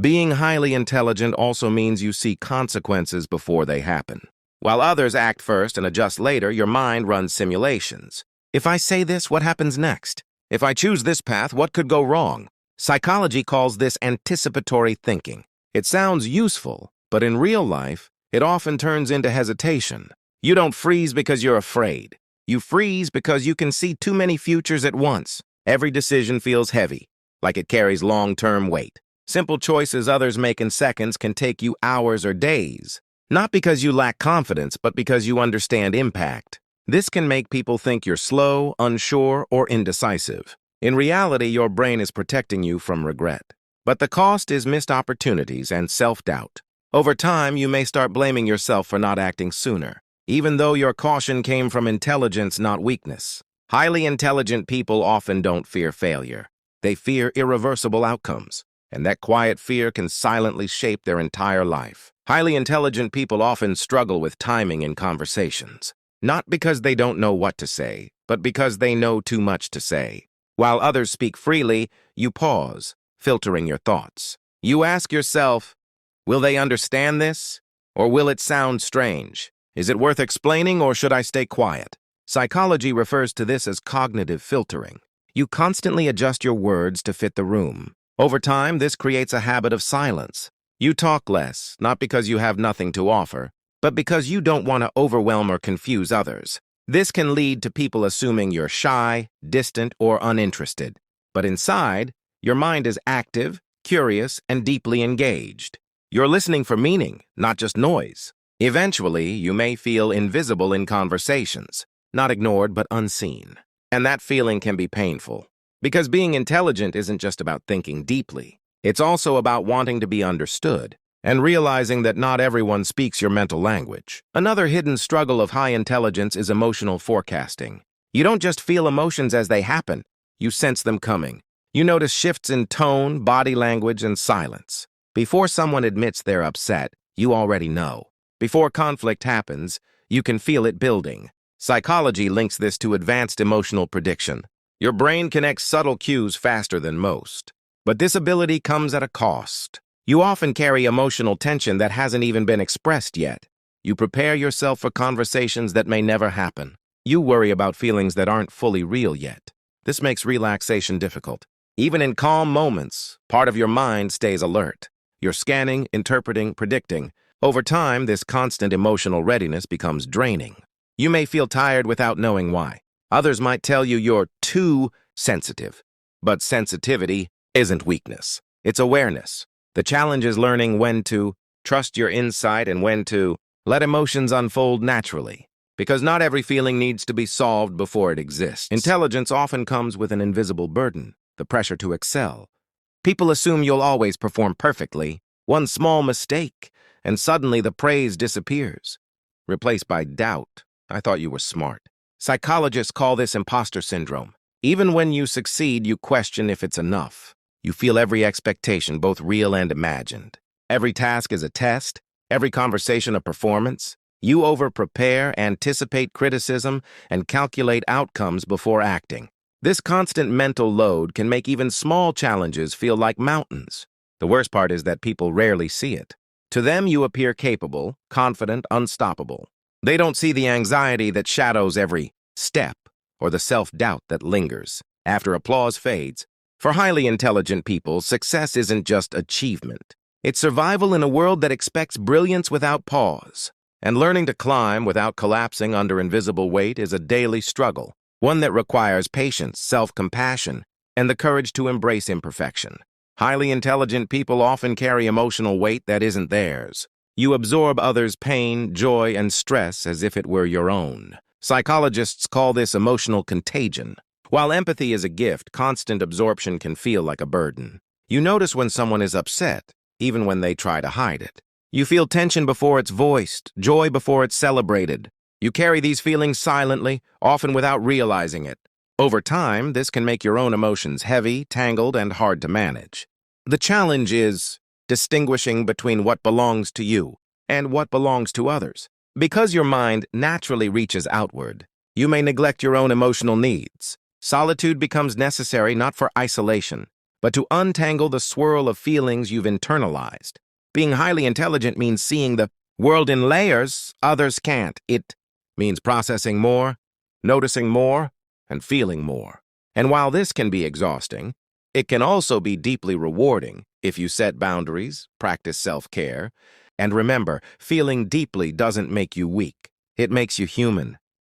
Being highly intelligent also means you see consequences before they happen. While others act first and adjust later, your mind runs simulations. If I say this, what happens next? If I choose this path, what could go wrong? Psychology calls this anticipatory thinking. It sounds useful, but in real life, it often turns into hesitation. You don't freeze because you're afraid. You freeze because you can see too many futures at once. Every decision feels heavy, like it carries long-term weight. Simple choices others make in seconds can take you hours or days. Not because you lack confidence, but because you understand impact. This can make people think you're slow, unsure, or indecisive. In reality, your brain is protecting you from regret. But the cost is missed opportunities and self-doubt. Over time, you may start blaming yourself for not acting sooner, even though your caution came from intelligence, not weakness. Highly intelligent people often don't fear failure. They fear irreversible outcomes, and that quiet fear can silently shape their entire life. Highly intelligent people often struggle with timing in conversations, not because they don't know what to say, but because they know too much to say. While others speak freely, you pause, filtering your thoughts. You ask yourself, will they understand this? Or will it sound strange? Is it worth explaining, or should I stay quiet? Psychology refers to this as cognitive filtering. You constantly adjust your words to fit the room. Over time, this creates a habit of silence. You talk less, not because you have nothing to offer, but because you don't want to overwhelm or confuse others. This can lead to people assuming you're shy, distant, or uninterested. But inside, your mind is active, curious, and deeply engaged. You're listening for meaning, not just noise. Eventually, you may feel invisible in conversations, not ignored but unseen. And that feeling can be painful, because being intelligent isn't just about thinking deeply. It's also about wanting to be understood and realizing that not everyone speaks your mental language. Another hidden struggle of high intelligence is emotional forecasting. You don't just feel emotions as they happen, you sense them coming. You notice shifts in tone, body language, and silence. Before someone admits they're upset, you already know. Before conflict happens, you can feel it building. Psychology links this to advanced emotional prediction. Your brain connects subtle cues faster than most. But this ability comes at a cost. You often carry emotional tension that hasn't even been expressed yet. You prepare yourself for conversations that may never happen. You worry about feelings that aren't fully real yet. This makes relaxation difficult. Even in calm moments, part of your mind stays alert. You're scanning, interpreting, predicting. Over time, this constant emotional readiness becomes draining. You may feel tired without knowing why. Others might tell you you're too sensitive. But sensitivity isn't weakness. It's awareness. The challenge is learning when to trust your insight and when to let emotions unfold naturally. Because not every feeling needs to be solved before it exists. Intelligence often comes with an invisible burden, the pressure to excel. People assume you'll always perform perfectly. One small mistake, and suddenly the praise disappears, replaced by doubt. I thought you were smart. Psychologists call this imposter syndrome. Even when you succeed, you question if it's enough. You feel every expectation, both real and imagined. Every task is a test, every conversation a performance. You over-prepare, anticipate criticism, and calculate outcomes before acting. This constant mental load can make even small challenges feel like mountains. The worst part is that people rarely see it. To them, you appear capable, confident, unstoppable. They don't see the anxiety that shadows every step or the self-doubt that lingers after applause fades. For highly intelligent people, success isn't just achievement. It's survival in a world that expects brilliance without pause. And learning to climb without collapsing under invisible weight is a daily struggle, one that requires patience, self-compassion, and the courage to embrace imperfection. Highly intelligent people often carry emotional weight that isn't theirs. You absorb others' pain, joy, and stress as if it were your own. Psychologists call this emotional contagion. While empathy is a gift, constant absorption can feel like a burden. You notice when someone is upset, even when they try to hide it. You feel tension before it's voiced, joy before it's celebrated. You carry these feelings silently, often without realizing it. Over time, this can make your own emotions heavy, tangled, and hard to manage. The challenge is distinguishing between what belongs to you and what belongs to others. Because your mind naturally reaches outward, you may neglect your own emotional needs. Solitude becomes necessary not for isolation, but to untangle the swirl of feelings you've internalized. Being highly intelligent means seeing the world in layers others can't. It means processing more, noticing more, and feeling more. And while this can be exhausting, it can also be deeply rewarding if you set boundaries, practice self-care, and remember, feeling deeply doesn't make you weak. It makes you human.